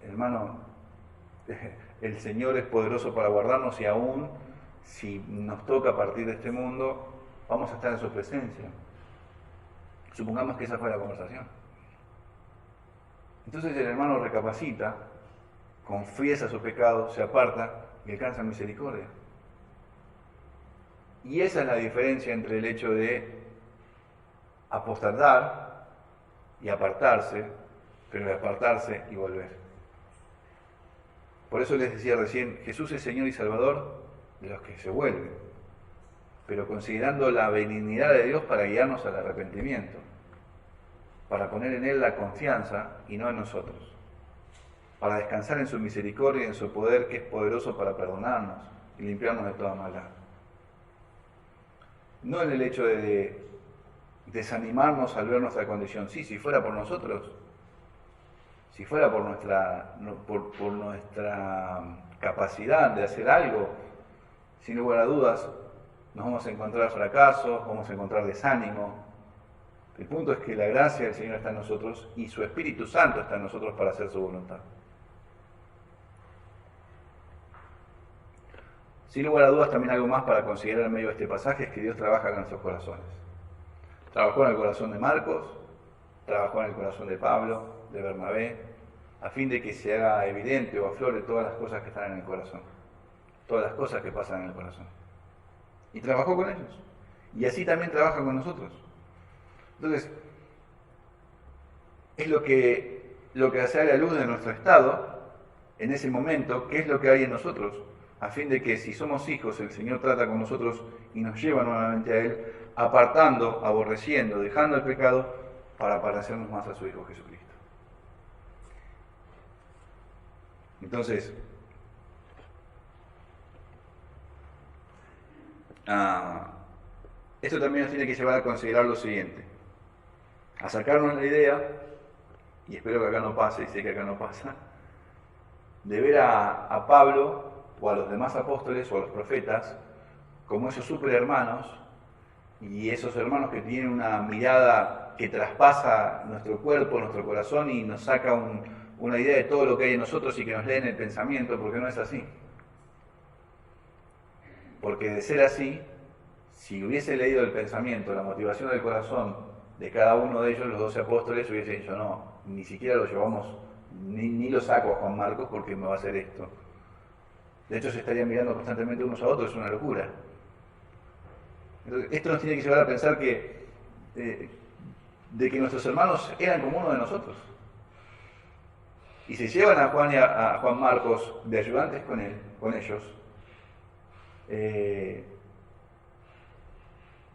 hermano, el Señor es poderoso para guardarnos y aún si nos toca partir de este mundo, vamos a estar en su presencia. Supongamos que esa fue la conversación. Entonces el hermano recapacita, confiesa su pecado, se aparta y alcanza misericordia. Y esa es la diferencia entre el hecho de apostatar y apartarse, pero de apartarse y volver. Por eso les decía recién, Jesús es Señor y Salvador de los que se vuelven, pero considerando la benignidad de Dios para guiarnos al arrepentimiento, para poner en Él la confianza y no en nosotros, para descansar en su misericordia y en su poder que es poderoso para perdonarnos y limpiarnos de toda maldad. No en el hecho de desanimarnos al ver nuestra condición. Sí, si fuera por nosotros, si fuera por nuestra capacidad de hacer algo, sin lugar a dudas, nos vamos a encontrar fracasos, vamos a encontrar desánimo. El punto es que la gracia del Señor está en nosotros y su Espíritu Santo está en nosotros para hacer su voluntad. Sin lugar a dudas, también algo más para considerar en medio de este pasaje es que Dios trabaja con nuestros corazones. Trabajó en el corazón de Marcos, trabajó en el corazón de Pablo, de Bernabé, a fin de que se haga evidente o aflore todas las cosas que están en el corazón, todas las cosas que pasan en el corazón. Y trabajó con ellos. Y así también trabaja con nosotros. Entonces, es lo que hace a la luz de nuestro estado, en ese momento, qué es lo que hay en nosotros, a fin de que si somos hijos, el Señor trata con nosotros y nos lleva nuevamente a Él, apartando, aborreciendo, dejando el pecado, para parecernos más a su Hijo Jesucristo. Entonces, esto también nos tiene que llevar a considerar lo siguiente, a sacarnos la idea, y espero que acá no pase, y sé que acá no pasa, de ver a Pablo o a los demás apóstoles o a los profetas como esos superhermanos y esos hermanos que tienen una mirada que traspasa nuestro cuerpo, nuestro corazón y nos saca una idea de todo lo que hay en nosotros y que nos leen el pensamiento, porque no es así. Porque de ser así, si hubiese leído el pensamiento, la motivación del corazón de cada uno de ellos, los 12 apóstoles, hubiesen dicho, no, ni siquiera lo llevamos, ni lo saco a Juan Marcos porque me va a hacer esto. De hecho, se estarían mirando constantemente unos a otros, es una locura. Entonces, esto nos tiene que llevar a pensar que, de que nuestros hermanos eran como uno de nosotros. Y si llevan a Juan y a Juan Marcos de ayudantes con con ellos,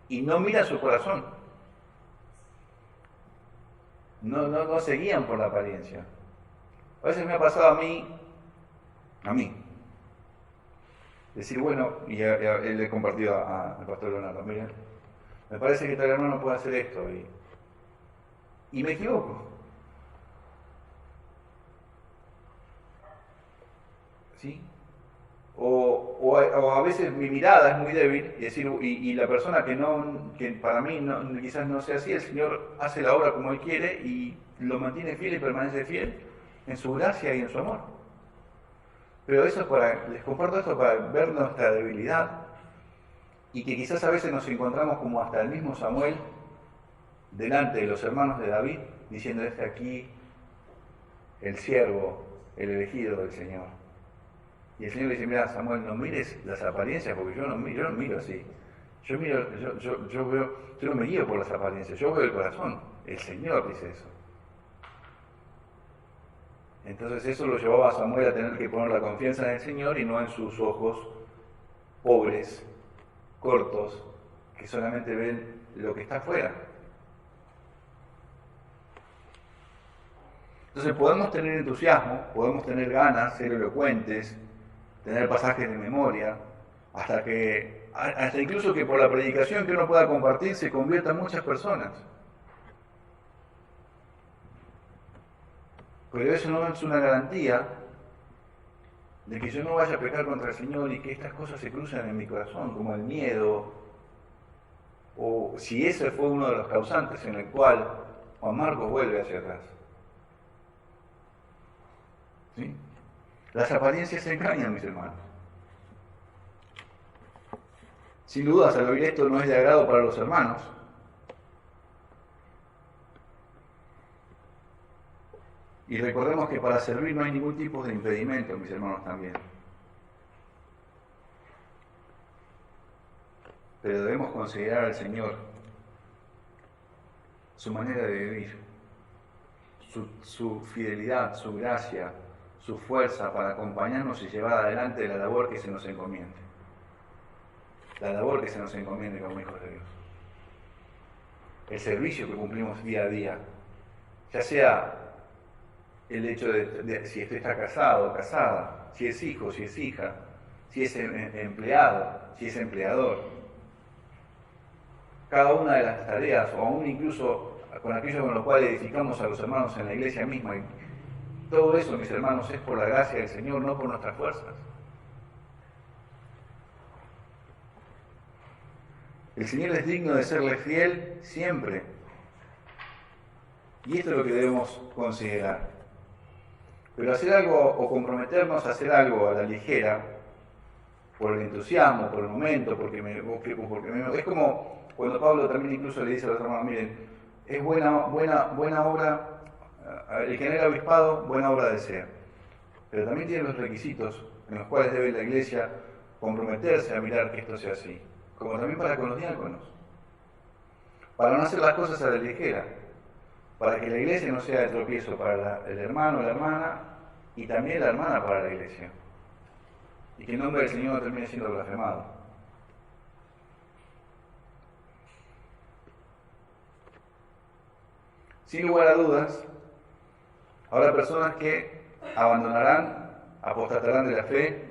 y no miran su corazón. No se guían por la apariencia. A veces me ha pasado a mí, decir, bueno, y le he compartido al pastor Leonardo, miren, me parece que tal hermano puede hacer esto, y me equivoco. ¿Sí? O a veces mi mirada es muy débil y la persona que para mí quizás no sea así, el Señor hace la obra como Él quiere y lo mantiene fiel y permanece fiel en su gracia y en su amor. Pero eso les comparto esto para ver nuestra debilidad y que quizás a veces nos encontramos como hasta el mismo Samuel delante de los hermanos de David diciendo: este aquí, el siervo, el elegido del Señor. Y el Señor le dice: mira, Samuel, no mires las apariencias, porque yo no miro así. Yo no me guío por las apariencias, yo veo el corazón. El Señor dice eso. Entonces eso lo llevaba a Samuel a tener que poner la confianza en el Señor y no en sus ojos pobres, cortos, que solamente ven lo que está afuera. Entonces podemos tener entusiasmo, podemos tener ganas, ser elocuentes, tener pasajes de memoria, hasta incluso que por la predicación que uno pueda compartir se conviertan muchas personas. Pero eso no es una garantía de que yo no vaya a pecar contra el Señor y que estas cosas se cruzan en mi corazón, como el miedo, o si ese fue uno de los causantes en el cual Juan Marcos vuelve hacia atrás. ¿Sí? Las apariencias se engañan, mis hermanos. Sin dudas, al oír esto no es de agrado para los hermanos. Y recordemos que para servir no hay ningún tipo de impedimento, mis hermanos, también. Pero debemos considerar al Señor, su manera de vivir, su fidelidad, su gracia, su fuerza para acompañarnos y llevar adelante la labor que se nos encomiende. La labor que se nos encomiende como hijos de Dios. El servicio que cumplimos día a día, ya sea el hecho de si está casado o casada, si es hijo, si es hija, si es empleado, si es empleador. Cada una de las tareas, o aún incluso con aquello con lo cual edificamos a los hermanos en la iglesia misma, y todo eso, mis hermanos, es por la gracia del Señor, no por nuestras fuerzas. El Señor es digno de serle fiel siempre. Y esto es lo que debemos considerar. Pero hacer algo o comprometernos a hacer algo a la ligera, por el entusiasmo, por el momento, es como cuando Pablo también incluso le dice a los hermanos: miren, es buena obra, el que anhela obispado, buena obra desea. Pero también tiene los requisitos en los cuales debe la iglesia comprometerse a mirar que esto sea así. Como también para con los diáconos. Para no hacer las cosas a la ligera. Para que la iglesia no sea de tropiezo para el hermano, la hermana, y también la hermana para la iglesia. Y que el nombre del Señor no termine siendo blasfemado. Sin lugar a dudas, habrá personas que abandonarán, apostatarán de la fe,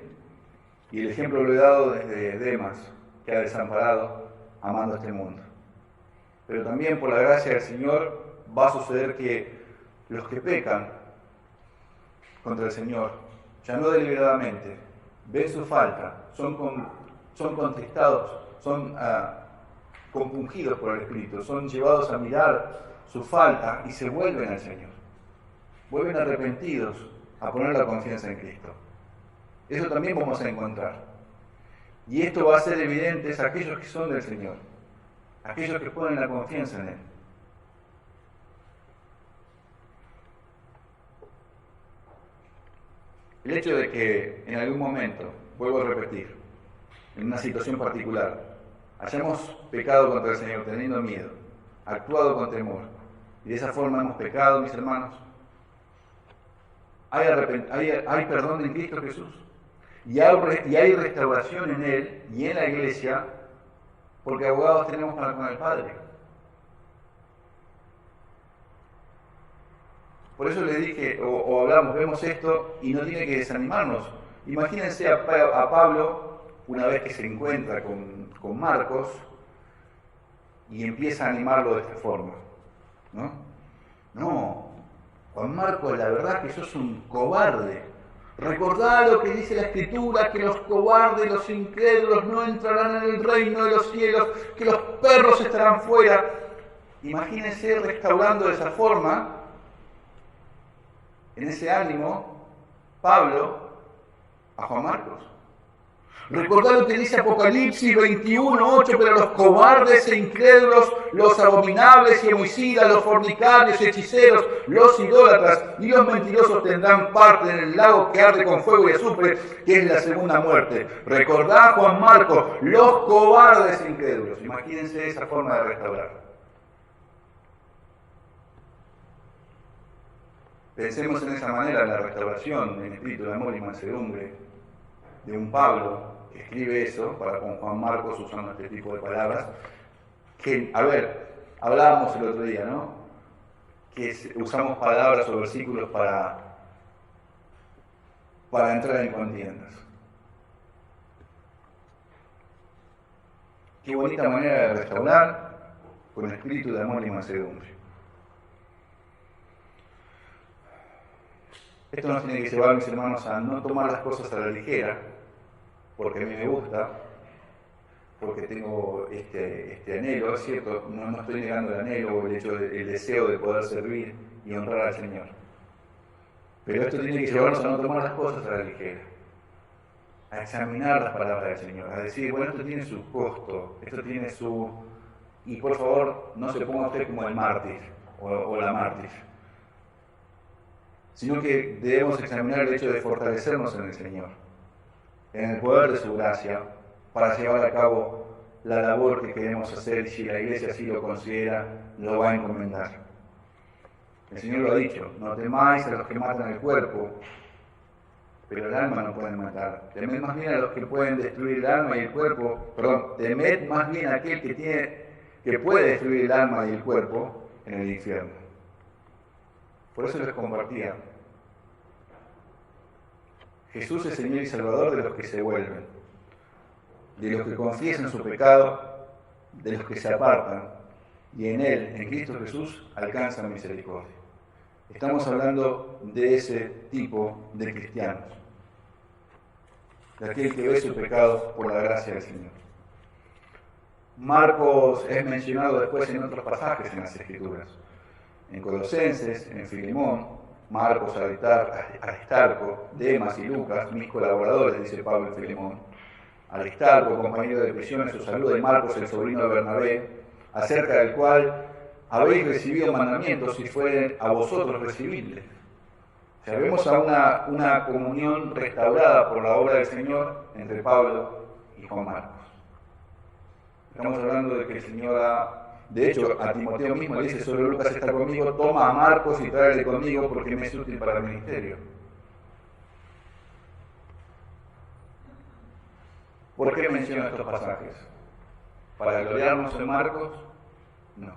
y el ejemplo lo he dado desde Demas, que ha desamparado amando este mundo. Pero también por la gracia del Señor va a suceder que los que pecan contra el Señor, ya no deliberadamente, ven su falta, son contestados, son compungidos por el Espíritu, son llevados a mirar su falta y se vuelven al Señor. Vuelven arrepentidos a poner la confianza en Cristo. Eso también vamos a encontrar. Y esto va a ser evidente a aquellos que son del Señor, aquellos que ponen la confianza en Él. El hecho de que en algún momento, vuelvo a repetir, en una situación particular, hayamos pecado contra el Señor teniendo miedo, actuado con temor, y de esa forma hemos pecado, mis hermanos, ¿hay perdón en Cristo Jesús? Y hay restauración en Él y en la iglesia, porque abogados tenemos para con el Padre. Por eso les dije, o hablamos, vemos esto y no tiene que desanimarnos. Imagínense a Pablo, una vez que se encuentra con Marcos, y empieza a animarlo de esta forma. No, Juan Marcos, la verdad que sos un cobarde. Recordá lo que dice la Escritura, que los cobardes, los incrédulos no entrarán en el reino de los cielos, que los perros estarán fuera. Imagínense restaurando de esa forma, en ese ánimo, Pablo a Juan Marcos. Recordad lo que dice Apocalipsis 21:8, pero los cobardes e incrédulos, los abominables y homicidas, los fornicarios, hechiceros, los idólatras y los mentirosos tendrán parte en el lago que arde con fuego y azufre, que es la segunda muerte. Recordad, Juan Marcos, los cobardes e incrédulos. Imagínense esa forma de restaurar. Pensemos en esa manera en la restauración del espíritu de amor y mansedumbre de un Pablo que escribe eso para con Juan Marcos usando este tipo de palabras. Que, a ver, hablábamos el otro día, ¿no? Que usamos palabras o versículos para entrar en contiendas. Qué bonita manera de restaurar con el espíritu de amor y mansedumbre. Esto nos tiene que llevar, mis hermanos, a no tomar las cosas a la ligera, porque a mí me gusta, porque tengo este anhelo, es cierto, no estoy negando el anhelo o el deseo de poder servir y honrar al Señor. Pero esto tiene que llevarnos a no tomar las cosas a la ligera, a examinar las palabras del Señor, a decir, bueno, esto tiene su costo, esto tiene su... Y por favor, no se ponga usted como el mártir o la mártir, sino que debemos examinar el hecho de fortalecernos en el Señor, en el poder de su gracia, para llevar a cabo la labor que queremos hacer, y si la Iglesia así lo considera, lo va a encomendar. El Señor lo ha dicho, no temáis a los que matan el cuerpo, pero el alma no pueden matar. Temed más bien a los que pueden destruir el alma y el cuerpo, temed más bien a aquel que puede destruir el alma y el cuerpo en el infierno. Por eso les compartía. Jesús es Señor y Salvador de los que se vuelven, de los que confiesan su pecado, de los que se apartan, y en Él, en Cristo Jesús, alcanzan misericordia. Estamos hablando de ese tipo de cristianos, de aquel que ve su pecado por la gracia del Señor. Marcos es mencionado después en otros pasajes en las Escrituras, en Colosenses, en Filemón, Marcos, Aristarco, Demas y Lucas, mis colaboradores, dice Pablo en Filemón. Aristarco, compañero de prisión, en su saludo, y Marcos, el sobrino de Bernabé, acerca del cual habéis recibido mandamientos y fueren a vosotros recibirles. O sea, vemos a una comunión restaurada por la obra del Señor entre Pablo y Juan Marcos. Estamos hablando de que el Señor de hecho, a Timoteo mismo le dice, solo Lucas está conmigo, toma a Marcos y tráele conmigo porque me es útil para el ministerio. ¿Por qué menciono estos pasajes? ¿Para gloriarnos en Marcos? No.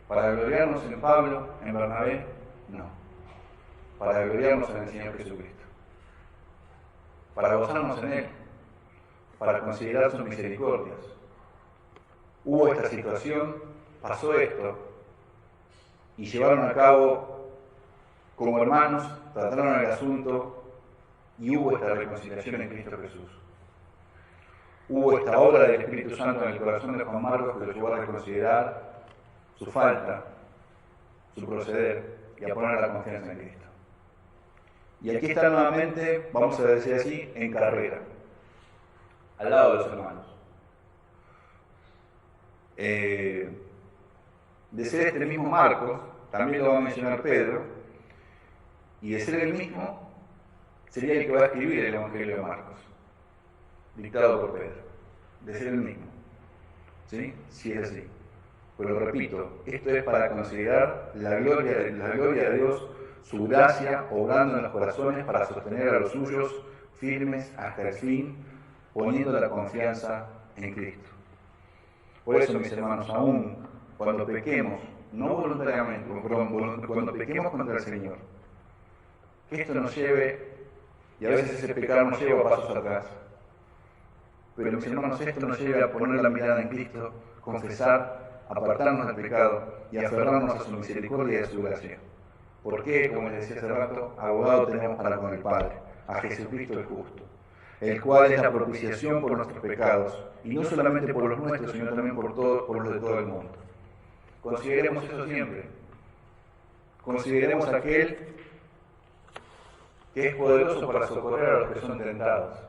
¿Para gloriarnos en Pablo, en Bernabé? No. Para gloriarnos en el Señor Jesucristo. Para gozarnos en Él. Para considerar sus misericordias. Hubo esta situación, pasó esto, y llevaron a cabo como hermanos, trataron el asunto, y hubo esta reconciliación en Cristo Jesús. Hubo esta obra del Espíritu Santo en el corazón de Juan Marcos que lo llevó a reconsiderar su falta, su proceder, y a poner la confianza en Cristo. Y aquí está nuevamente, vamos a decir así, en carrera, al lado de los hermanos. De ser este mismo Marcos, también lo va a mencionar Pedro, y de ser el mismo, sería el que va a escribir el Evangelio de Marcos, dictado por Pedro, de ser el mismo, ¿sí? Si es así. Pero repito, esto es para considerar la gloria de Dios su gracia obrando en los corazones para sostener a los suyos firmes hasta el fin, poniendo la confianza en Cristo. Por eso, mis hermanos, aún cuando pequemos, no voluntariamente, cuando pequemos contra el Señor, que esto nos lleve, y a veces ese pecado nos lleva pasos atrás, pero mis hermanos, esto nos lleve a poner la mirada en Cristo, confesar, apartarnos del pecado y aferrarnos a su misericordia y a su gracia. Porque, como les decía hace rato, abogado tenemos para con el Padre, a Jesucristo el justo, el cual es la propiciación por nuestros pecados, y no solamente por los nuestros, sino también por los de todo el mundo. Consideremos eso siempre. Consideremos aquel que es poderoso para socorrer a los que son tentados,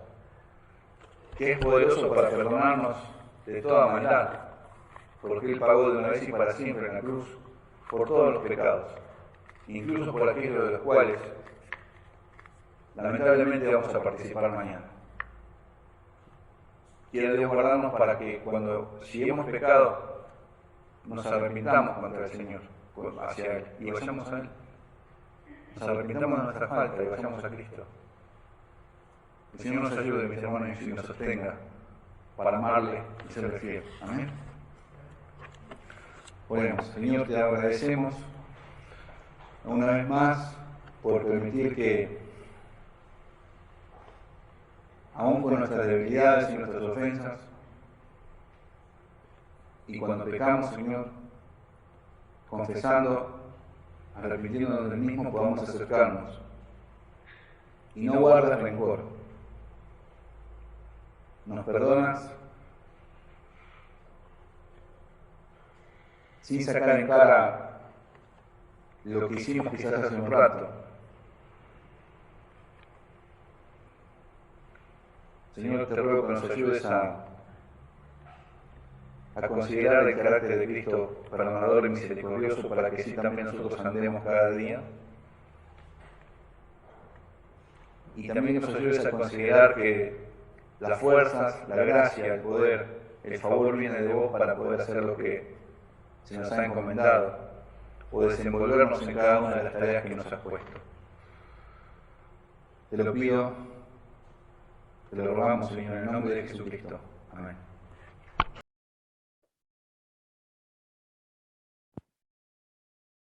que es poderoso para perdonarnos de toda maldad, porque Él pagó de una vez y para siempre en la cruz por todos los pecados, incluso por aquellos de los cuales lamentablemente vamos a participar mañana. Quiere Dios guardarnos para que si hemos pecado, nos arrepintamos contra el Señor, hacia Él, y vayamos a Él. Nos arrepintamos de nuestra falta y vayamos a Cristo. El Señor nos ayude, mis hermanos, y nos sostenga para amarle y serle fiel. Amén. Bueno, Señor, te agradecemos una vez más por permitir que, aun con nuestras debilidades y nuestras ofensas, y cuando pecamos, Señor, confesando, arrepintiéndonos del mismo, podamos acercarnos y no guardas rencor. Nos perdonas sin sacar en cara lo que hicimos quizás hace un rato. Señor, te ruego que nos ayudes a considerar el carácter de Cristo perdonador y misericordioso para que así también nosotros andemos cada día. Y también nos ayudes a considerar que las fuerzas, la gracia, el poder, el favor viene de vos para poder hacer lo que se nos ha encomendado o desenvolvernos en cada una de las tareas que nos has puesto. Te lo pido, te lo rogamos, Señor, en el nombre de Jesucristo. Amén.